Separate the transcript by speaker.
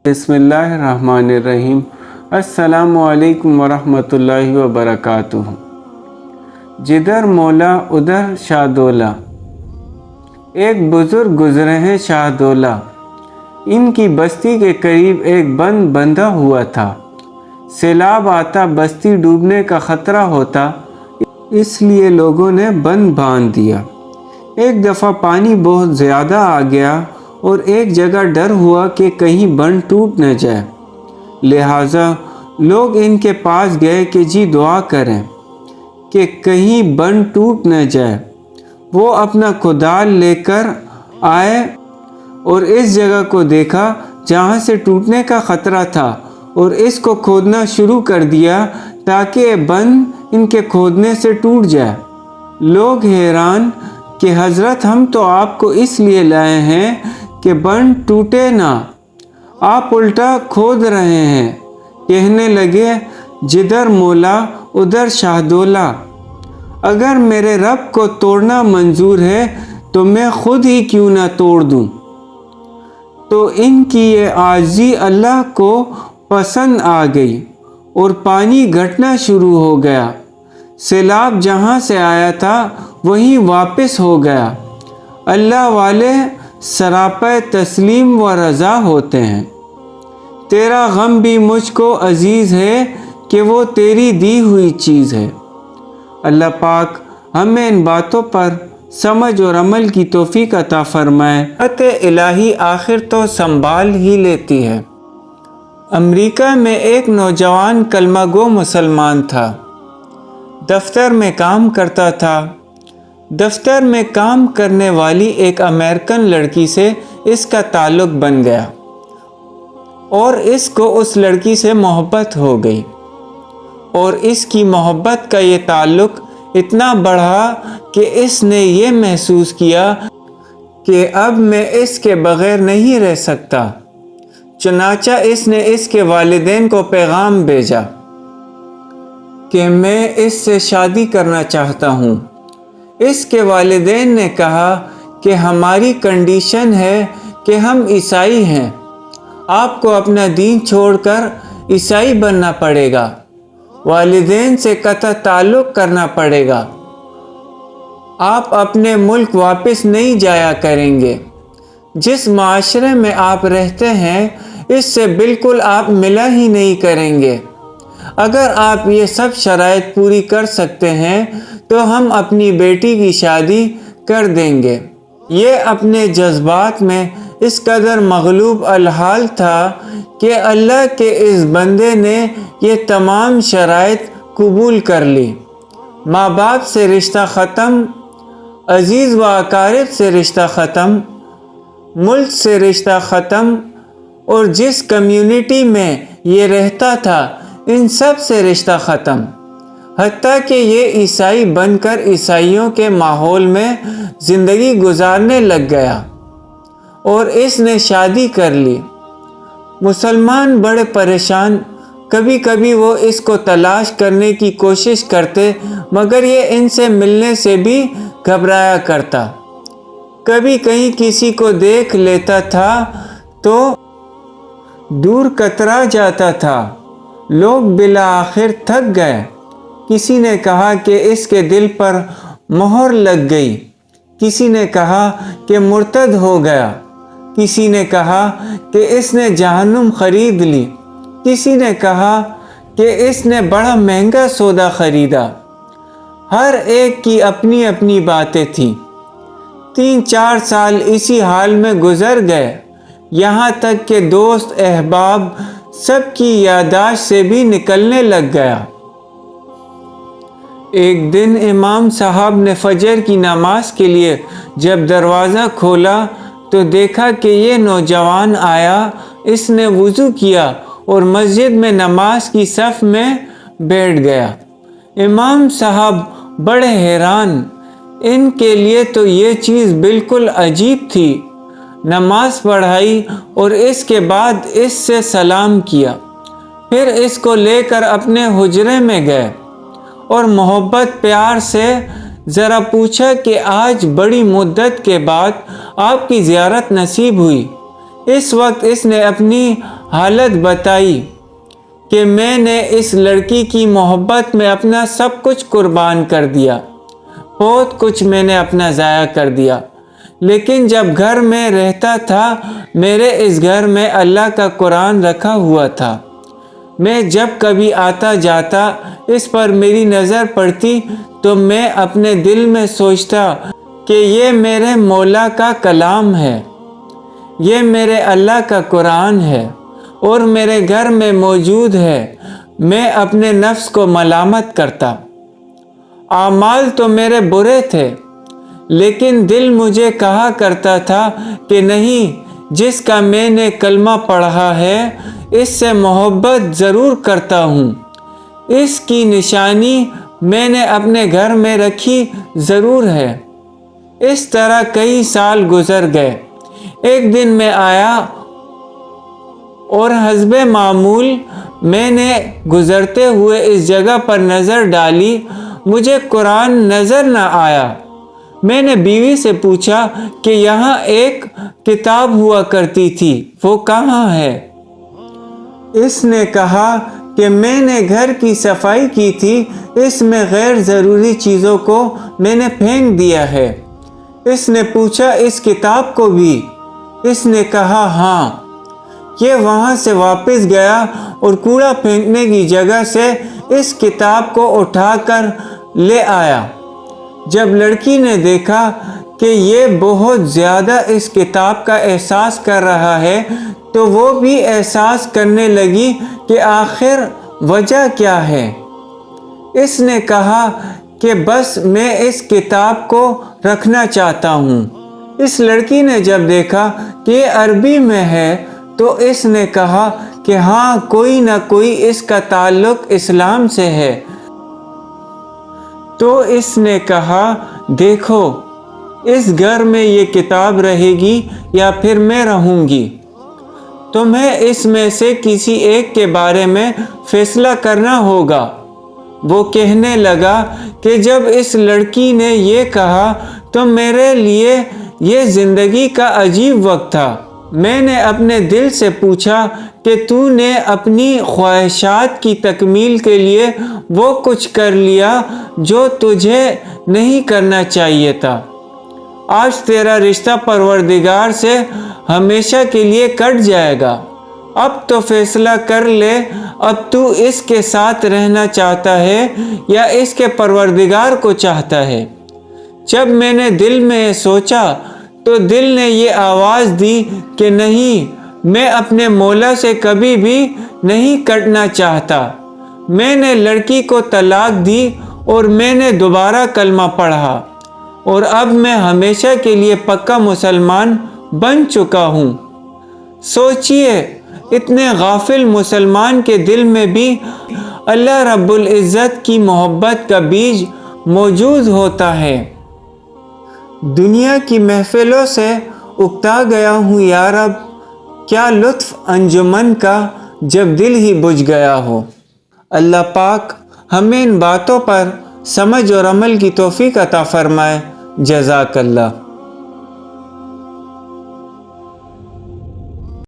Speaker 1: بسم اللہ الرحمن الرحیم۔ السلام علیکم ورحمۃ اللہ وبرکاتہ۔ جدھر مولا ادھر شاہ دولا۔ ایک بزرگ گزرے ہیں شاہ دولا۔ ان کی بستی کے قریب ایک بند بندھا ہوا تھا۔ سیلاب آتا، بستی ڈوبنے کا خطرہ ہوتا، اس لیے لوگوں نے بند باندھ دیا۔ ایک دفعہ پانی بہت زیادہ آ گیا اور ایک جگہ ڈر ہوا کہ کہیں بند ٹوٹ نہ جائے، لہٰذا لوگ ان کے پاس گئے کہ جی دعا کریں کہ کہیں بند ٹوٹ نہ جائے۔ وہ اپنا کدال لے کر آئے اور اس جگہ کو دیکھا جہاں سے ٹوٹنے کا خطرہ تھا اور اس کو کھودنا شروع کر دیا تاکہ یہ بند ان کے کھودنے سے ٹوٹ جائے۔ لوگ حیران کہ حضرت ہم تو آپ کو اس لیے لائے ہیں کہ بند ٹوٹے نہ، آپ الٹا کھود رہے ہیں۔ کہنے لگے جدھر مولا ادھر شاہ دولا، اگر میرے رب کو توڑنا منظور ہے تو میں خود ہی کیوں نہ توڑ دوں۔ تو ان کی یہ عاجزی اللہ کو پسند آ گئی اور پانی گھٹنا شروع ہو گیا۔ سیلاب جہاں سے آیا تھا وہیں واپس ہو گیا۔ اللہ والے سراپے تسلیم و رضا ہوتے ہیں۔ تیرا غم بھی مجھ کو عزیز ہے کہ وہ تیری دی ہوئی چیز ہے۔ اللہ پاک ہمیں ان باتوں پر سمجھ اور عمل کی توفیق عطا فرمائے۔ الہی آخر تو سنبھال ہی لیتی ہے۔ امریکہ میں ایک نوجوان کلمہ گو مسلمان تھا۔ دفتر میں کام کرتا تھا۔ دفتر میں کام کرنے والی ایک امریکن لڑکی سے اس کا تعلق بن گیا اور اس کو اس لڑکی سے محبت ہو گئی، اور اس کی محبت کا یہ تعلق اتنا بڑھا کہ اس نے یہ محسوس کیا کہ اب میں اس کے بغیر نہیں رہ سکتا۔ چنانچہ اس نے اس کے والدین کو پیغام بھیجا کہ میں اس سے شادی کرنا چاہتا ہوں۔ اس کے والدین نے کہا کہ ہماری کنڈیشن ہے کہ ہم عیسائی ہیں، آپ کو اپنا دین چھوڑ کر عیسائی بننا پڑے گا، والدین سے قطع تعلق کرنا پڑے گا، آپ اپنے ملک واپس نہیں جایا کریں گے، جس معاشرے میں آپ رہتے ہیں اس سے بالکل آپ ملا ہی نہیں کریں گے۔ اگر آپ یہ سب شرائط پوری کر سکتے ہیں تو ہم اپنی بیٹی کی شادی کر دیں گے۔ یہ اپنے جذبات میں اس قدر مغلوب الحال تھا کہ اللہ کے اس بندے نے یہ تمام شرائط قبول کر لی۔ ماں باپ سے رشتہ ختم، عزیز و اقارب سے رشتہ ختم، ملک سے رشتہ ختم، اور جس کمیونٹی میں یہ رہتا تھا ان سب سے رشتہ ختم، حتیٰ کہ یہ عیسائی بن کر عیسائیوں کے ماحول میں زندگی گزارنے لگ گیا اور اس نے شادی کر لی۔ مسلمان بڑے پریشان، کبھی کبھی وہ اس کو تلاش کرنے کی کوشش کرتے مگر یہ ان سے ملنے سے بھی گھبرایا کرتا۔ کبھی کہیں کسی کو دیکھ لیتا تھا تو دور کترا جاتا تھا۔ لوگ بالآخر تھک گئے۔ کسی نے کہا کہ اس کے دل پر مہر لگ گئی، کسی نے کہا کہ مرتد ہو گیا، کسی نے کہا کہ اس نے جہنم خرید لی، کسی نے کہا کہ اس نے بڑا مہنگا سودا خریدا۔ ہر ایک کی اپنی اپنی باتیں تھیں۔ 3-4 سال اسی حال میں گزر گئے، یہاں تک کہ دوست احباب سب کی یادداشت سے بھی نکلنے لگ گیا۔ ایک دن امام صاحب نے فجر کی نماز کے لیے جب دروازہ کھولا تو دیکھا کہ یہ نوجوان آیا۔ اس نے وضو کیا اور مسجد میں نماز کی صف میں بیٹھ گیا۔ امام صاحب بڑے حیران، ان کے لیے تو یہ چیز بالکل عجیب تھی۔ نماز پڑھائی اور اس کے بعد اس سے سلام کیا، پھر اس کو لے کر اپنے حجرے میں گئے اور محبت پیار سے ذرا پوچھا کہ آج بڑی مدت کے بعد آپ کی زیارت نصیب ہوئی، اس وقت اس نے اپنی حالت بتائی کہ میں نے اس لڑکی کی محبت میں اپنا سب کچھ قربان کر دیا، بہت کچھ میں نے اپنا ضائع کر دیا، لیکن جب گھر میں رہتا تھا میرے اس گھر میں اللہ کا قرآن رکھا ہوا تھا، میں جب کبھی آتا جاتا اس پر میری نظر پڑتی تو میں اپنے دل میں سوچتا کہ یہ میرے مولا کا کلام ہے، یہ میرے اللہ کا قرآن ہے اور میرے گھر میں موجود ہے۔ میں اپنے نفس کو ملامت کرتا، اعمال تو میرے برے تھے، لیکن دل مجھے کہا کرتا تھا کہ نہیں، جس کا میں نے کلمہ پڑھا ہے اس سے محبت ضرور کرتا ہوں، اس کی نشانی میں نے اپنے گھر میں رکھی ضرور ہے۔ اس طرح کئی سال گزر گئے۔ ایک دن میں آیا اور حسب معمول میں نے گزرتے ہوئے اس جگہ پر نظر ڈالی، مجھے قرآن نظر نہ آیا۔ میں نے بیوی سے پوچھا کہ یہاں ایک کتاب ہوا کرتی تھی، وہ کہاں ہے؟ اس نے کہا کہ میں نے گھر کی صفائی کی تھی، اس میں غیر ضروری چیزوں کو میں نے پھینک دیا ہے۔ اس نے پوچھا اس کتاب کو بھی؟ اس نے کہا ہاں۔ یہ وہاں سے واپس گیا اور کوڑا پھینکنے کی جگہ سے اس کتاب کو اٹھا کر لے آیا۔ جب لڑکی نے دیکھا کہ یہ بہت زیادہ اس کتاب کا احساس کر رہا ہے تو وہ بھی احساس کرنے لگی کہ آخر وجہ کیا ہے۔ اس نے کہا کہ بس میں اس کتاب کو رکھنا چاہتا ہوں۔ اس لڑکی نے جب دیکھا کہ یہ عربی میں ہے تو اس نے کہا کہ ہاں، کوئی نہ کوئی اس کا تعلق اسلام سے ہے۔ تو اس نے کہا دیکھو، اس گھر میں یہ کتاب رہے گی یا پھر میں رہوں گی، تمہیں اس میں سے کسی ایک کے بارے میں فیصلہ کرنا ہوگا۔ وہ کہنے لگا کہ جب اس لڑکی نے یہ کہا تو میرے لیے یہ زندگی کا عجیب وقت تھا۔ میں نے اپنے دل سے پوچھا کہ تو نے اپنی خواہشات کی تکمیل کے لیے وہ کچھ کر لیا جو تجھے نہیں کرنا چاہیے تھا۔ آج تیرا رشتہ پروردگار سے ہمیشہ کے لیے کٹ جائے گا۔ اب تو فیصلہ کر لے، اب تو اس کے ساتھ رہنا چاہتا ہے یا اس کے پروردگار کو چاہتا ہے؟ جب میں نے دل میں سوچا تو دل نے یہ آواز دی کہ نہیں، میں اپنے مولا سے کبھی بھی نہیں کٹنا چاہتا۔ میں نے لڑکی کو طلاق دی اور میں نے دوبارہ کلمہ پڑھا اور اب میں ہمیشہ کے لیے پکا مسلمان بن چکا ہوں۔ سوچئے، اتنے غافل مسلمان کے دل میں بھی اللہ رب العزت کی محبت کا بیج موجود ہوتا ہے۔ دنیا کی محفلوں سے اکتا گیا ہوں یا رب، کیا لطف انجمن کا جب دل ہی بجھ گیا ہو۔ اللہ پاک ہمیں ان باتوں پر سمجھ اور عمل کی توفیق عطا فرمائے۔ جزاک اللہ۔